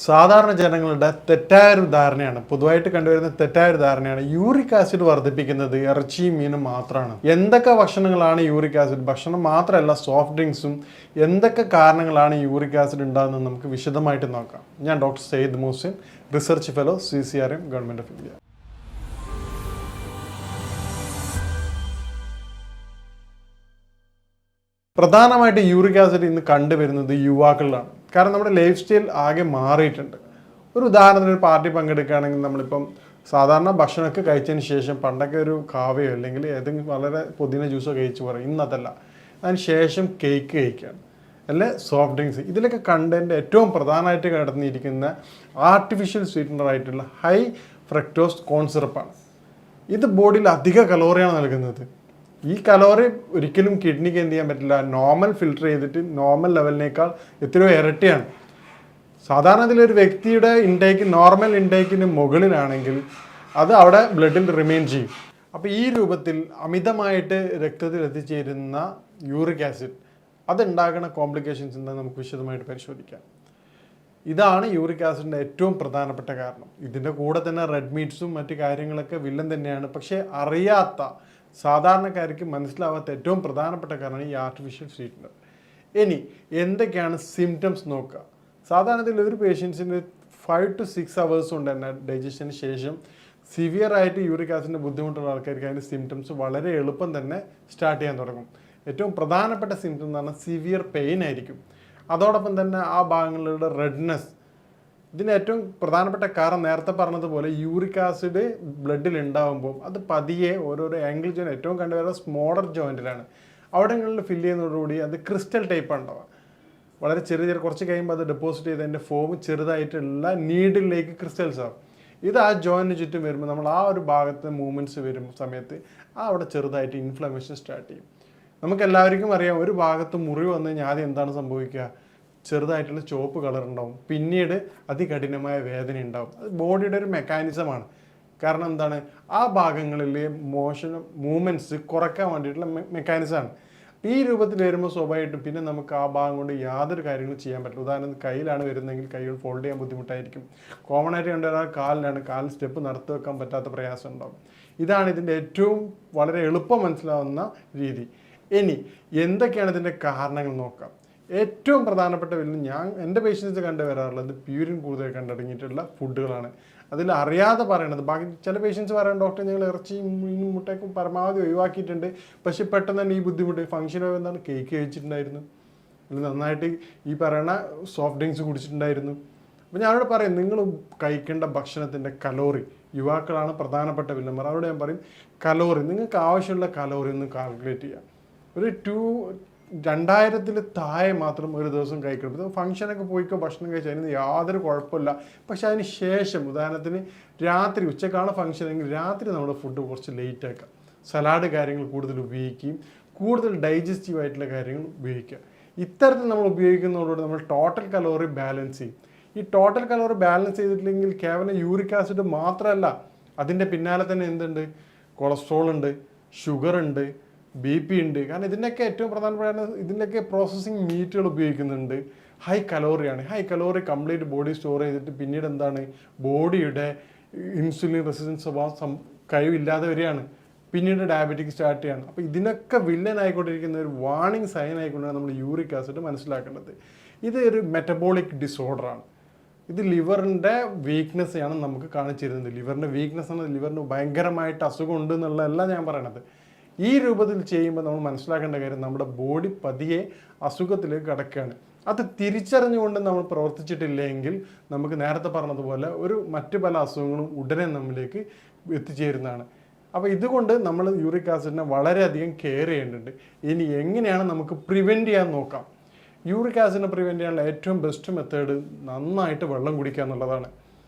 സാധാരണ ജനങ്ങളുടെ തെറ്റായൊരു ധാരണയാണ്, പൊതുവായിട്ട് കണ്ടുവരുന്ന തെറ്റായൊരു ധാരണയാണ് യൂറിക് ആസിഡ് വർദ്ധിപ്പിക്കുന്നത് ഇറച്ചിയും മീനും മാത്രമാണ്. എന്തൊക്കെ ഭക്ഷണങ്ങളാണ് യൂറിക് ആസിഡ്, ഭക്ഷണം മാത്രമല്ല സോഫ്റ്റ് ഡ്രിങ്ക്സും, എന്തൊക്കെ കാരണങ്ങളാണ് യൂറിക് ആസിഡ് ഉണ്ടാകുന്നത് നമുക്ക് വിശദമായിട്ട് നോക്കാം. ഞാൻ doctor Syed Muhsin, research fellow CCRM, government of India. പ്രധാനമായിട്ട് യൂറിക് ആസിഡ് ഇന്ന് കണ്ടുവരുന്നത് യുവാക്കളിലാണ്. കാരണം നമ്മുടെ ലൈഫ് സ്റ്റൈൽ ആകെ മാറിയിട്ടുണ്ട്. ഒരു ഉദാഹരണത്തിന് ഒരു പാർട്ടി പങ്കെടുക്കുകയാണെങ്കിൽ നമ്മളിപ്പം സാധാരണ ഭക്ഷണമൊക്കെ കഴിച്ചതിന് ശേഷം പണ്ടൊക്കെ ഒരു കാവയോ അല്ലെങ്കിൽ ഏതെങ്കിലും വളരെ പുതിന ജ്യൂസോ കഴിച്ച് പറയും. ഇന്നതല്ല, അതിന് ശേഷം കേക്ക് കഴിക്കുകയാണ്, അല്ലെ സോഫ്റ്റ് ഡ്രിങ്ക്സ്. ഇതിലൊക്കെ കണ്ടന്റ് ഏറ്റവും പ്രധാനമായിട്ട് കടന്നിരിക്കുന്ന ആർട്ടിഫിഷ്യൽ സ്വീറ്റ്നർ ആയിട്ടുള്ള ഹൈ ഫ്രക്ടോസ് കോൺ സിറപ്പാണ്. ഇത് ബോഡിയിൽ അധിക കലോറിയാണ് നൽകുന്നത്. ഈ കലോറി ഒരിക്കലും കിഡ്നിക്ക് എന്ത് ചെയ്യാൻ പറ്റില്ല, നോർമൽ ഫിൽട്ടർ ചെയ്തിട്ട് നോർമൽ ലെവലിനേക്കാൾ എത്രയോ ഇരട്ടിയാണ്. സാധാരണ ഇതിലൊരു വ്യക്തിയുടെ ഇൻടേക്ക് നോർമൽ ഇൻടേക്കിന് മുകളിലാണെങ്കിൽ അത് അവിടെ ബ്ലഡിൽ റിമെയിൻ ചെയ്യും. അപ്പോൾ ഈ രൂപത്തിൽ അമിതമായിട്ട് രക്തത്തിൽ എത്തിച്ചേരുന്ന യൂറിക് ആസിഡ് അതുണ്ടാകുന്ന കോംപ്ലിക്കേഷൻസ് എന്താണെന്ന് നമുക്ക് വിശദമായിട്ട് പരിശോധിക്കാം. ഇതാണ് യൂറിക് ആസിഡിൻ്റെ ഏറ്റവും പ്രധാനപ്പെട്ട കാരണം. ഇതിൻ്റെ കൂടെ തന്നെ റെഡ് മീറ്റ്സും മറ്റു കാര്യങ്ങളൊക്കെ വില്ലൻ തന്നെയാണ്. പക്ഷേ അറിയാത്ത സാധാരണക്കാർക്ക് മനസ്സിലാവാത്ത ഏറ്റവും പ്രധാനപ്പെട്ട കാരണമാണ് ഈ ആർട്ടിഫിഷ്യൽ സ്വീറ്റ്നർ. ഇനി എന്തൊക്കെയാണ് സിംറ്റംസ് നോക്കുക. സാധാരണത്തിൽ ഒരു പേഷ്യൻസിന് 5 to 6 hours കൊണ്ട് തന്നെ ഡൈജഷന് ശേഷം സിവിയർ ആയിട്ട് യൂറിക് ആസിഡിൻ്റെ ബുദ്ധിമുട്ടുള്ള ആൾക്കാർക്ക് അതിൻ്റെ സിംറ്റംസ് വളരെ എളുപ്പം തന്നെ സ്റ്റാർട്ട് ചെയ്യാൻ തുടങ്ങും. ഏറ്റവും പ്രധാനപ്പെട്ട സിംറ്റം എന്ന് പറഞ്ഞാൽ സിവിയർ പെയിൻ ആയിരിക്കും. അതോടൊപ്പം തന്നെ ആ ഭാഗങ്ങളുടെ റെഡ്നെസ്. ഇതിന് ഏറ്റവും പ്രധാനപ്പെട്ട കാരണം നേരത്തെ പറഞ്ഞതുപോലെ യൂറിക് ആസിഡ് ബ്ലഡിൽ ഉണ്ടാകുമ്പോൾ അത് പതിയെ ഓരോരോ ആംഗിൾ ജോയിൻ, ഏറ്റവും കണ്ടുവരുന്ന സ്മോളർ ജോയിൻറ്റിലാണ്. അവിടങ്ങളിൽ ഫില്ല് ചെയ്യുന്നതോടുകൂടി അത് ക്രിസ്റ്റൽ ടൈപ്പ് ഉണ്ടാവുക. വളരെ ചെറിയ കുറച്ച് കഴിയുമ്പോൾ അത് ഡെപ്പോസിറ്റ് ചെയ്ത് അതിൻ്റെ ഫോം ചെറുതായിട്ടുള്ള നീഡിലേക്ക് ക്രിസ്റ്റൽസ് ആവും. ഇത് ആ ജോയിൻറ്റിന് ചുറ്റും വരുമ്പോൾ നമ്മൾ ആ ഒരു ഭാഗത്ത് മൂവ്മെൻറ്റ്സ് വരുന്ന സമയത്ത് അവിടെ ചെറുതായിട്ട് ഇൻഫ്ലമേഷൻ സ്റ്റാർട്ട് ചെയ്യും. നമുക്ക് എല്ലാവർക്കും അറിയാം, ഒരു ഭാഗത്ത് മുറിവ് വന്നു കഴിഞ്ഞാൽ ആദ്യം എന്താണ് സംഭവിക്കുക, ചെറുതായിട്ടുള്ള ചുവപ്പ് കളർ ഉണ്ടാവും, പിന്നീട് അതികഠിനമായ വേദന ഉണ്ടാവും. അത് ബോഡിയുടെ ഒരു മെക്കാനിസമാണ്. കാരണം എന്താണ്, ആ ഭാഗങ്ങളിൽ മൂവ്മെൻറ്റ്സ് കുറയ്ക്കാൻ വേണ്ടിയിട്ടുള്ള മെക്കാനിസമാണ്. ഈ രൂപത്തിൽ വരുമ്പോൾ സ്വാഭാവികമായിട്ടും പിന്നെ നമുക്ക് ആ ഭാഗം കൊണ്ട് യാതൊരു കാര്യങ്ങളും ചെയ്യാൻ പറ്റില്ല. ഉദാഹരണത്തിന് കയ്യിലാണ് വരുന്നതെങ്കിൽ കൈകൾ ഫോൾഡ് ചെയ്യാൻ ബുദ്ധിമുട്ടായിരിക്കും. കോമൺ ആയിട്ട് കണ്ടുവരാൻ കാലിൽ സ്റ്റെപ്പ് നടത്തി വെക്കാൻ പറ്റാത്ത പ്രയാസം ഉണ്ടാവും. ഇതാണ് ഇതിൻ്റെ ഏറ്റവും വളരെ എളുപ്പം മനസ്സിലാവുന്ന രീതി. ഇനി എന്തൊക്കെയാണ് ഇതിൻ്റെ കാരണങ്ങൾ നോക്കാം. ഏറ്റവും പ്രധാനപ്പെട്ട എൻ്റെ പേഷ്യൻസ് കണ്ടുവരാറുള്ളത് പ്യൂരിൻ കൂടുതൽ കണ്ടടങ്ങിയിട്ടുള്ള ഫുഡുകളാണ്. അതിൽ അറിയാതെ പറയണത്, ബാക്കി ചില പേഷ്യൻസ് പറയാൻ ഡോക്ടർ ഞങ്ങൾ ഇറച്ചിയും മീനും മുട്ടയ്ക്കും പരമാവധി ഒഴിവാക്കിയിട്ടുണ്ട്, പക്ഷെ പെട്ടെന്ന് തന്നെ ഈ ബുദ്ധിമുട്ട് ഫംഗ്ഷനോ എന്താണ് കേക്ക് കഴിച്ചിട്ടുണ്ടായിരുന്നു, അല്ലെങ്കിൽ നന്നായിട്ട് ഈ പറയുന്ന സോഫ്റ്റ് ഡ്രിങ്ക്സ് കുടിച്ചിട്ടുണ്ടായിരുന്നു. അപ്പോൾ ഞാനോട് പറയും, നിങ്ങൾ കഴിക്കേണ്ട ഭക്ഷണത്തിൻ്റെ കലോറി, യുവാക്കളാണ് പ്രധാനപ്പെട്ട വില്ലന്മാർ, അവരോട് ഞാൻ പറയും കലോറി, നിങ്ങൾക്ക് ആവശ്യമുള്ള കലോറി ഒന്ന് കാൽക്കുലേറ്റ് ചെയ്യാം. ഒരു 2000 താഴെ മാത്രം ഒരു ദിവസം കഴിക്കണം. ഇത് ഫംഗ്ഷനൊക്കെ പോയിക്കോ ഭക്ഷണം കഴിച്ചാൽ അതിന് യാതൊരു കുഴപ്പമില്ല. പക്ഷെ അതിന് ശേഷം ഉദാഹരണത്തിന് രാത്രി, ഉച്ചക്കാണ് ഫംഗ്ഷൻ എങ്കിൽ രാത്രി നമ്മുടെ ഫുഡ് കുറച്ച് ലേറ്റ് ആക്കാം. സലാഡ് കാര്യങ്ങൾ കൂടുതൽ ഉപയോഗിക്കുകയും കൂടുതൽ ഡൈജസ്റ്റീവ് ആയിട്ടുള്ള കാര്യങ്ങൾ ഉപയോഗിക്കുക. ഇത്തരത്തിൽ നമ്മൾ ഉപയോഗിക്കുന്നതോടുകൂടി നമ്മൾ ടോട്ടൽ കലോറി ബാലൻസ് ചെയ്യും. ഈ ടോട്ടൽ കലോറി ബാലൻസ് ചെയ്തിട്ടില്ലെങ്കിൽ കേവലം യൂറിക് ആസിഡ് മാത്രമല്ല, അതിൻ്റെ പിന്നാലെ തന്നെ എന്തുണ്ട്, കൊളസ്ട്രോൾ ഉണ്ട്, ഷുഗർ ഉണ്ട്, BP ഉണ്ട്. കാരണം ഇതിൻ്റെയൊക്കെ ഏറ്റവും പ്രധാനപ്പെട്ട ഇതിൻ്റെയൊക്കെ പ്രോസസ്സിങ് മീറ്റുകൾ ഉപയോഗിക്കുന്നുണ്ട്. ഹൈ കലോറിയാണ്. High calorie complete body store ചെയ്തിട്ട് പിന്നീട് എന്താണ്, ബോഡിയുടെ ഇൻസുലിൻ റെസിസ്റ്റൻസ് സ്വഭാവം കഴിവില്ലാതെ വരികയാണ്. പിന്നീട് ഡയബറ്റിക് സ്റ്റാർട്ട് ചെയ്യാണ്. അപ്പോൾ ഇതിനൊക്കെ വില്ലൻ ആയിക്കൊണ്ടിരിക്കുന്ന ഒരു വാർണിംഗ് സൈൻ ആയിക്കൊണ്ടാണ് നമ്മൾ യൂറിക് ആസിഡ് മനസ്സിലാക്കേണ്ടത്. ഇത് ഒരു മെറ്റബോളിക് ഡിസോർഡറാണ്. ഇത് ലിവറിൻ്റെ വീക്ക്നെസ്സാണ് നമുക്ക് കാണിച്ചിരുന്നത്. ലിവറിൻ്റെ വീക്ക്നെസ് ആണ്, ലിവറിന് ഭയങ്കരമായിട്ട് അസുഖം ഉണ്ട് എന്നുള്ളതല്ല ഞാൻ പറയണത്. ഈ രൂപത്തിൽ ചെയ്യുമ്പോൾ നമ്മൾ മനസ്സിലാക്കേണ്ട കാര്യം, നമ്മുടെ ബോഡി പതിയെ അസുഖത്തിലേക്ക് കടക്കുകയാണ്. അത് തിരിച്ചറിഞ്ഞുകൊണ്ട് നമ്മൾ പ്രവർത്തിച്ചിട്ടില്ലെങ്കിൽ നമുക്ക് നേരത്തെ പറഞ്ഞതുപോലെ മറ്റു പല അസുഖങ്ങളും ഉടനെ നമ്മിലേക്ക് എത്തിച്ചേരുന്നതാണ്. അപ്പോൾ ഇതുകൊണ്ട് നമ്മൾ യൂറിക് ആസിഡിനെ വളരെയധികം കെയർ ചെയ്യേണ്ടതുണ്ട്. ഇനി എങ്ങനെയാണ് നമുക്ക് പ്രിവെൻറ്റ് ചെയ്യാൻ നോക്കാം. യൂറിക് ആസിഡിനെ പ്രിവെൻറ്റ് ചെയ്യാനുള്ള ഏറ്റവും ബെസ്റ്റ് മെത്തേഡ് നന്നായിട്ട് വെള്ളം കുടിക്കുക എന്നുള്ളതാണ്.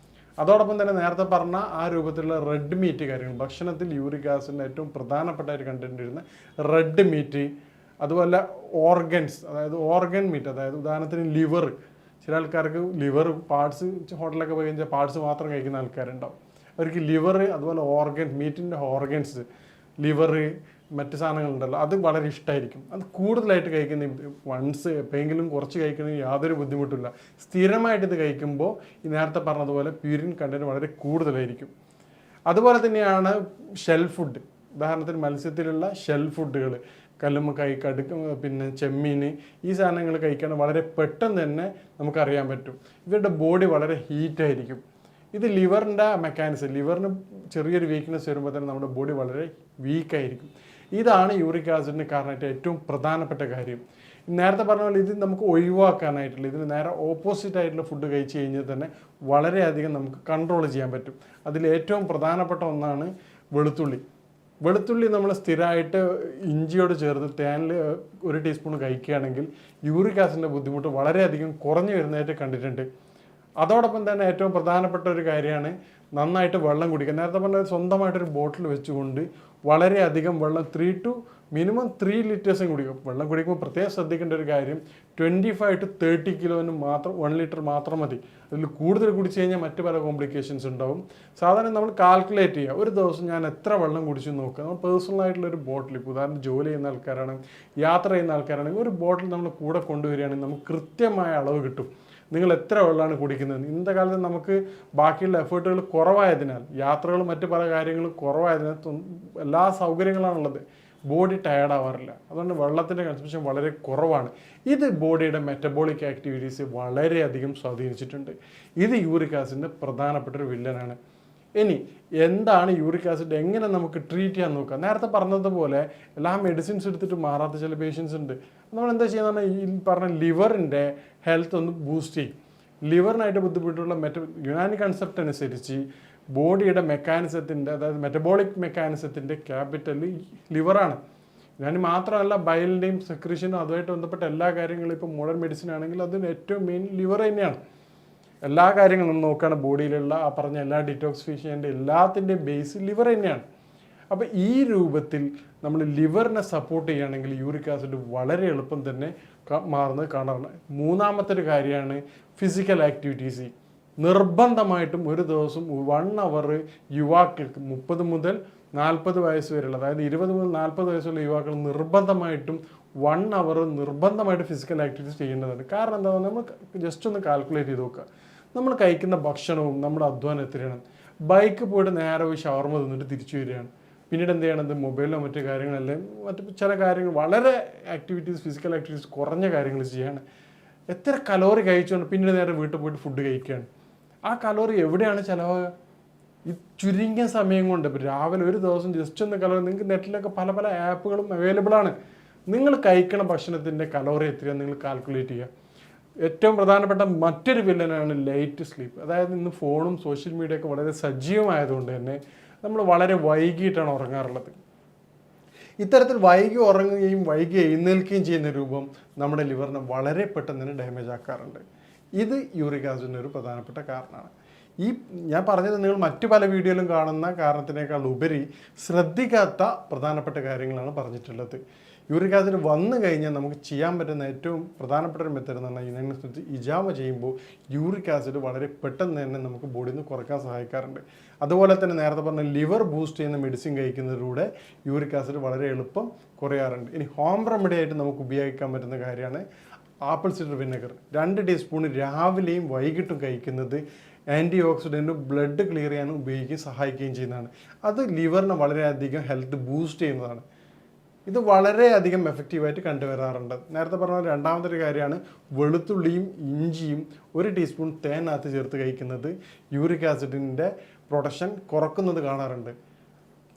അതോടൊപ്പം തന്നെ നേരത്തെ പറഞ്ഞ ആ രൂപത്തിലുള്ള റെഡ് മീറ്റ് കാര്യങ്ങൾ, ഭക്ഷണത്തിൽ യൂറിക് ആസിഡിൻ്റെ ഏറ്റവും പ്രധാനപ്പെട്ട ഒരു കണ്ടന്റ് വരുന്ന റെഡ് മീറ്റ്, അതുപോലെ ഓർഗൻസ്, അതായത് ഓർഗൻ മീറ്റ്, അതായത് ഉദാഹരണത്തിന് ലിവർ. ചില ആൾക്കാർക്ക് ലിവർ പാർട്സ്, ഹോട്ടലൊക്കെ പോയി കഴിഞ്ഞാൽ പാർട്സ് മാത്രം കഴിക്കുന്ന ആൾക്കാരുണ്ടാവും. അവർക്ക് ലിവർ, അതുപോലെ മീറ്റിൻ്റെ ഓർഗൻസ്, ലിവർ, മറ്റ് സാധനങ്ങളുണ്ടല്ലോ അത് വളരെ ഇഷ്ടമായിരിക്കും. അത് കൂടുതലായിട്ട് കഴിക്കുന്ന വൺസ് എപ്പോഴെങ്കിലും കുറച്ച് കഴിക്കണമെങ്കിൽ യാതൊരു ബുദ്ധിമുട്ടില്ല. സ്ഥിരമായിട്ട് ഇത് കഴിക്കുമ്പോൾ ഈ നേരത്തെ പറഞ്ഞതുപോലെ പ്യൂരിൻ കണ്ടന്റ് വളരെ കൂടുതലായിരിക്കും. അതുപോലെ തന്നെയാണ് ഷെൽ ഫുഡ്. ഉദാഹരണത്തിന് മത്സ്യത്തിലുള്ള ഷെൽ ഫുഡുകൾ, കല്ലുമ്മക്കായ്, കടുക്ക, പിന്നെ ചെമ്മീൻ, ഈ സാധനങ്ങൾ കഴിക്കാൻ വളരെ പെട്ടെന്ന് തന്നെ നമുക്കറിയാൻ പറ്റും. ഇവരുടെ ബോഡി വളരെ ഹീറ്റായിരിക്കും. ഇത് ലിവറിൻ്റെ മെക്കാനിസം, ലിവറിന് ചെറിയൊരു വീക്ക്നെസ് വരുമ്പോൾ തന്നെ നമ്മുടെ ബോഡി വളരെ വീക്കായിരിക്കും. ഇതാണ് യൂറിക് ആസിഡിന് കാരണമായിട്ട് ഏറ്റവും പ്രധാനപ്പെട്ട കാര്യം. നേരത്തെ പറഞ്ഞ പോലെ ഇത് നമുക്ക് ഒഴിവാക്കാനായിട്ടുള്ള, ഇതിന് നേരെ ഓപ്പോസിറ്റ് ആയിട്ടുള്ള ഫുഡ് കഴിച്ച് കഴിഞ്ഞാൽ തന്നെ വളരെയധികം നമുക്ക് കൺട്രോൾ ചെയ്യാൻ പറ്റും. അതിൽ ഏറ്റവും പ്രധാനപ്പെട്ട ഒന്നാണ് വെളുത്തുള്ളി. വെളുത്തുള്ളി നമ്മൾ സ്ഥിരമായിട്ട് ഇഞ്ചിയോട് ചേർത്ത് തേനിൽ 1 ടീസ്പൂൺ കഴിക്കുകയാണെങ്കിൽ യൂറിക് ആസിഡിൻ്റെ ബുദ്ധിമുട്ട് വളരെയധികം കുറഞ്ഞു വരുന്നതായിട്ട് കണ്ടിട്ടുണ്ട്. അതോടൊപ്പം തന്നെ ഏറ്റവും പ്രധാനപ്പെട്ട ഒരു കാര്യമാണ് നന്നായിട്ട് വെള്ളം കുടിക്കുക. നേരത്തെ പറഞ്ഞാൽ സ്വന്തമായിട്ടൊരു ബോട്ടിൽ വെച്ചുകൊണ്ട് വളരെയധികം വെള്ളം മിനിമം 3 ലിറ്റേഴ്സും കുടിക്കും. വെള്ളം കുടിക്കുമ്പോൾ പ്രത്യേകം ശ്രദ്ധിക്കേണ്ട ഒരു കാര്യം 25 to 30 കിലോന് മാത്രം 1 ലിറ്റർ മാത്രം മതി. അതിൽ കൂടുതൽ കുടിച്ചു കഴിഞ്ഞാൽ മറ്റു പല കോംപ്ലിക്കേഷൻസ് ഉണ്ടാവും. സാധാരണ നമ്മൾ കാൽക്കുലേറ്റ് ചെയ്യുക, ഒരു ദിവസം ഞാൻ എത്ര വെള്ളം കുടിച്ചു നോക്കുക. നമ്മൾ പേഴ്സണൽ ആയിട്ടുള്ളൊരു ബോട്ടിൽ, ഇപ്പോൾ ഉദാഹരണം ജോലി ചെയ്യുന്ന ആൾക്കാരാണ്, യാത്ര ചെയ്യുന്ന ആൾക്കാരാണെങ്കിൽ ഒരു ബോട്ടിൽ നമ്മൾ കൂടെ കൊണ്ടുവരികയാണെങ്കിൽ നമുക്ക് കൃത്യമായ അളവ് കിട്ടും. നിങ്ങൾ എത്ര വെള്ളമാണ് കുടിക്കുന്നത്. ഇന്നത്തെ കാലത്ത് നമുക്ക് ബാക്കിയുള്ള എഫേർട്ടുകൾ കുറവായതിനാൽ, യാത്രകളും മറ്റു പല കാര്യങ്ങളും കുറവായതിനാൽ എല്ലാ സൗകര്യങ്ങളാണുള്ളത്, ബോഡി ടയർഡ് ആവാറില്ല. അതുകൊണ്ട് വെള്ളത്തിൻ്റെ കൺസംഷൻ വളരെ കുറവാണ്. ഇത് ബോഡിയുടെ മെറ്റബോളിക് ആക്ടിവിറ്റീസ് വളരെയധികം സ്വാധീനിച്ചിട്ടുണ്ട്. ഇത് യൂറിക് ആസിഡിൻ്റെ പ്രധാനപ്പെട്ട ഒരു വില്ലനാണ്. ഇനി എന്താണ് യൂറിക് ആസിഡ്, എങ്ങനെ നമുക്ക് ട്രീറ്റ് ചെയ്യാൻ നോക്കുക. നേരത്തെ പറഞ്ഞതുപോലെ എല്ലാ മെഡിസിൻസ് എടുത്തിട്ട് മാറാത്ത ചില പേഷ്യൻസ് ഉണ്ട്. നമ്മൾ എന്താ ചെയ്യുന്നത്, ഈ പറഞ്ഞ ലിവറിൻ്റെ ഹെൽത്ത് ഒന്ന് ബൂസ്റ്റ് ചെയ്യും. ലിവറിനായിട്ട് ബുദ്ധിമുട്ടുള്ള യുനാനി കൺസെപ്റ്റ് അനുസരിച്ച് ബോഡിയുടെ മെക്കാനിസത്തിൻ്റെ, അതായത് മെറ്റബോളിക് മെക്കാനിസത്തിൻ്റെ ക്യാപിറ്റൽ ലിവറാണ്. യുനാനി മാത്രമല്ല, ബയലിൻ്റെയും സെക്രീഷനും അതുമായിട്ട് ബന്ധപ്പെട്ട എല്ലാ കാര്യങ്ങളും ഇപ്പോൾ മോഡേൺ മെഡിസിൻ ആണെങ്കിൽ അതിന് ഏറ്റവും മെയിൻ ലിവർ തന്നെയാണ്. എല്ലാ കാര്യങ്ങളും നോക്കുകയാണ്, ബോഡിയിലുള്ള ആ പറഞ്ഞ എല്ലാ ഡിറ്റോക്സിഫിക്കേഷൻ്റെ എല്ലാത്തിൻ്റെയും ബേസ് ലിവർ തന്നെയാണ്. അപ്പോൾ ഈ രൂപത്തിൽ നമ്മൾ ലിവറിനെ സപ്പോർട്ട് ചെയ്യുകയാണെങ്കിൽ യൂറിക് ആസിഡ് വളരെ എളുപ്പം തന്നെ മാറുന്നത് കാണാറുണ്ട്. മൂന്നാമത്തെ ഒരു കാര്യമാണ് ഫിസിക്കൽ ആക്ടിവിറ്റീസ്. നിർബന്ധമായിട്ടും ഒരു ദിവസം 1 അവർ യുവാക്കൾക്ക് 30 മുതൽ 40 വയസ്സ് വരെയുള്ള, അതായത് 20 മുതൽ 40 വയസ്സുള്ള യുവാക്കൾ നിർബന്ധമായിട്ടും 1 അവർ നിർബന്ധമായിട്ട് ഫിസിക്കൽ ആക്ടിവിറ്റീസ് ചെയ്യേണ്ടതാണ്. കാരണം എന്താണെന്ന് നമ്മൾ ജസ്റ്റ് ഒന്ന് കാൽക്കുലേറ്റ് ചെയ്ത് നോക്കുക. നമ്മൾ കഴിക്കുന്ന ഭക്ഷണവും നമ്മുടെ അധ്വാനം എത്രയാണ്. ബൈക്ക് പോയിട്ട് നേരെ പോയി ഷവർമ തിന്നിട്ട് തിരിച്ചു വരികയാണ്. പിന്നീട് എന്ത് ചെയ്യണത്, മൊബൈലിലോ മറ്റു കാര്യങ്ങളെല്ലാം മറ്റു ചില കാര്യങ്ങൾ വളരെ ആക്ടിവിറ്റീസ്, ഫിസിക്കൽ ആക്ടിവിറ്റീസ് കുറഞ്ഞ കാര്യങ്ങൾ ചെയ്യാണ്. എത്ര കലോറി കഴിച്ചുകൊണ്ട് പിന്നീട് നേരെ വീട്ടിൽ പോയിട്ട് ഫുഡ് കഴിക്കുകയാണ്. ആ കലോറി എവിടെയാണ് ചിലവാകുക? ഈ ചുരുങ്ങിയ സമയം കൊണ്ട്. ഇപ്പോൾ രാവിലെ ഒരു ദിവസം ജസ്റ്റ് ഒന്ന് കലോറി, നിങ്ങൾക്ക് നെറ്റിലൊക്കെ പല പല ആപ്പുകളും അവൈലബിൾ ആണ്. നിങ്ങൾ കഴിക്കണ ഭക്ഷണത്തിൻ്റെ കലോറി എത്രയാണ് നിങ്ങൾ കാൽക്കുലേറ്റ് ചെയ്യുക. ഏറ്റവും പ്രധാനപ്പെട്ട മറ്റൊരു വില്ലനാണ് ലൈറ്റ് സ്ലീപ്പ്. അതായത് ഇന്ന് ഫോണും സോഷ്യൽ മീഡിയ ഒക്കെ വളരെ സജീവമായതുകൊണ്ട് തന്നെ നമ്മൾ വളരെ വൈകിട്ടാണ് ഉറങ്ങാറുള്ളത്. ഇത്തരത്തിൽ വൈകി ഉറങ്ങുകയും വൈകി എഴുന്നേൽക്കുകയും ചെയ്യുന്ന രൂപം നമ്മുടെ ലിവറിനെ വളരെ പെട്ടെന്ന് തന്നെ ഡാമേജ് ആക്കാറുണ്ട്. ഇത് യൂറിക് ആസിഡിൻ്റെ ഒരു പ്രധാനപ്പെട്ട കാരണമാണ്. ഈ ഞാൻ പറഞ്ഞത് നിങ്ങൾ മറ്റു പല വീഡിയോയിലും കാണുന്ന കാരണത്തിനേക്കാൾ ഉപരി ശ്രദ്ധിക്കാത്ത പ്രധാനപ്പെട്ട കാര്യങ്ങളാണ് പറഞ്ഞിട്ടുള്ളത്. യൂറിക് ആസിഡ് വന്നു കഴിഞ്ഞാൽ നമുക്ക് ചെയ്യാൻ പറ്റുന്ന ഏറ്റവും പ്രധാനപ്പെട്ട ഒരു മെത്തേഡ് എന്ന് പറഞ്ഞാൽ ഇതിനനുസരിച്ച് ഇജാമ ചെയ്യുമ്പോൾ യൂറിക് ആസിഡ് വളരെ പെട്ടെന്ന് തന്നെ നമുക്ക് ബോഡിയിൽ നിന്ന് കുറയ്ക്കാൻ സഹായിക്കാറുണ്ട്. അതുപോലെ തന്നെ നേരത്തെ പറഞ്ഞ ലിവർ ബൂസ്റ്റ് ചെയ്യുന്ന മെഡിസിൻ കഴിക്കുന്നതിലൂടെ യൂറിക് ആസിഡ് വളരെ എളുപ്പം കുറയാറുണ്ട്. ഇനി ഹോം റെമഡി ആയിട്ട് നമുക്ക് ഉപയോഗിക്കാൻ പറ്റുന്ന കാര്യമാണ് ആപ്പിൾ സിഡർ വിനെഗർ. 2 ടീസ്പൂൺ രാവിലെയും വൈകിട്ടും കഴിക്കുന്നത് ആൻറ്റി ഓക്സിഡൻറ്റും ബ്ലഡ് ക്ലിയർ ചെയ്യാനും ഉപയോഗിക്കുകയും സഹായിക്കുകയും ചെയ്യുന്നതാണ്. അത് ലിവറിനെ വളരെയധികം ഹെൽത്ത് ബൂസ്റ്റ് ചെയ്യുന്നതാണ്. ഇത് വളരെയധികം എഫക്റ്റീവായിട്ട് കണ്ടുവരാറുണ്ട്. നേരത്തെ പറഞ്ഞ രണ്ടാമത്തെ ഒരു കാര്യമാണ് വെളുത്തുള്ളിയും ഇഞ്ചിയും 1 ടീസ്പൂൺ തേനകത്ത് ചേർത്ത് കഴിക്കുന്നത് യൂറിക് ആസിഡിൻ്റെ പ്രൊഡക്ഷൻ കുറക്കുന്നത് കാണാറുണ്ട്.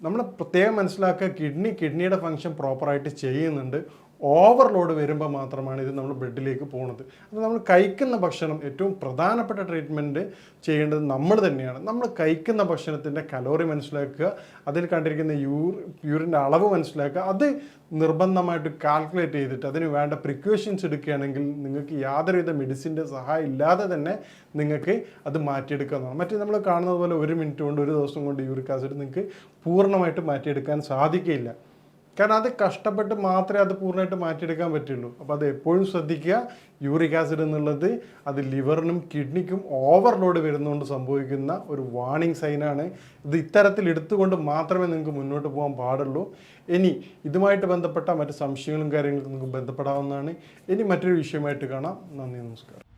നമ്മൾ പ്രത്യേകം മനസ്സിലാക്കുക, കിഡ്നിയുടെ ഫങ്ഷൻ പ്രോപ്പറായിട്ട് ചെയ്യുന്നുണ്ട്. ഓവർലോഡ് വരുമ്പോൾ മാത്രമാണ് ഇത് നമ്മൾ ബ്ലഡിലേക്ക് പോകുന്നത്. അപ്പോൾ നമ്മൾ കഴിക്കുന്ന ഭക്ഷണം, ഏറ്റവും പ്രധാനപ്പെട്ട ട്രീറ്റ്മെൻറ്റ് ചെയ്യേണ്ടത് നമ്മൾ തന്നെയാണ്. നമ്മൾ കഴിക്കുന്ന ഭക്ഷണത്തിൻ്റെ കലോറി മനസ്സിലാക്കുക, അതിൽ കണ്ടിരിക്കുന്ന യൂറിൻ്റെ അളവ് മനസ്സിലാക്കുക, അത് നിർബന്ധമായിട്ട് കാൽക്കുലേറ്റ് ചെയ്തിട്ട് അതിന് വേണ്ട പ്രിക്കോഷൻസ് എടുക്കുകയാണെങ്കിൽ നിങ്ങൾക്ക് യാതൊരുവിധ മെഡിസിൻ്റെ സഹായം ഇല്ലാതെ തന്നെ നിങ്ങൾക്ക് അത് മാറ്റിയെടുക്കാവുന്നതാണ്. മറ്റേ നമ്മൾ കാണുന്നത് പോലെ 1 മിനിറ്റ് കൊണ്ട് 1 ദിവസം കൊണ്ട് യൂറിക് ആസിഡ് നിങ്ങൾക്ക് പൂർണ്ണമായിട്ട് മാറ്റിയെടുക്കാൻ സാധിക്കില്ല. കാരണം അത് കഷ്ടപ്പെട്ട് മാത്രമേ അത് പൂർണ്ണമായിട്ട് മാറ്റിയെടുക്കാൻ പറ്റുള്ളൂ. അപ്പോൾ അത് എപ്പോഴും ശ്രദ്ധിക്കുക. യൂറിക് ആസിഡ് എന്നുള്ളത് അത് ലിവറിനും കിഡ്നിക്കും ഓവർലോഡ് വരുന്നതുകൊണ്ട് സംഭവിക്കുന്ന ഒരു വാർണിംഗ് സൈനാണ്. ഇത് ഇത്തരത്തിൽ എടുത്തുകൊണ്ട് മാത്രമേ നിങ്ങൾക്ക് മുന്നോട്ട് പോകാൻ പാടുള്ളൂ. ഇനി ഇതുമായിട്ട് ബന്ധപ്പെട്ട മറ്റ് സംശയങ്ങളും കാര്യങ്ങളും നിങ്ങൾക്ക് ബന്ധപ്പെടാവുന്നതാണ്. ഇനി മറ്റൊരു വിഷയമായിട്ട് കാണാം. നന്ദി, നമസ്കാരം.